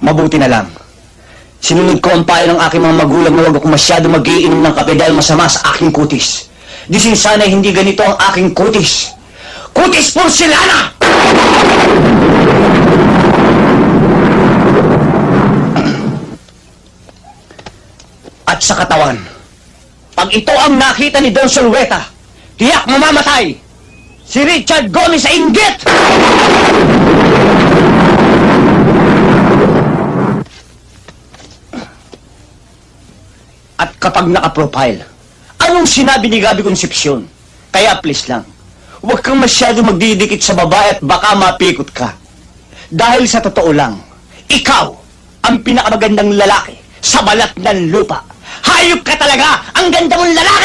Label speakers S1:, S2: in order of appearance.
S1: Mabuti na lang. Sinunod ko ang payo ng aking mga magulang na huwag ako masyado mag-iinom ng kape dahil masama sa aking kutis. Di sana hindi ganito ang aking kutis. Kutis porcelana! At sa katawan, pag ito ang nakita ni Don Solweta, tiyak mamamatay! Si Richard Gomez sa inggit! At kapag naka-profile, anong sinabi ni Gabi Concepcion? Kaya please lang, huwag kang masyado magdidikit sa babae at baka mapikot ka. Dahil sa totoo lang, ikaw ang pinakamagandang lalaki sa balat ng lupa. Hayop ka talaga! Ang ganda mong lalaki!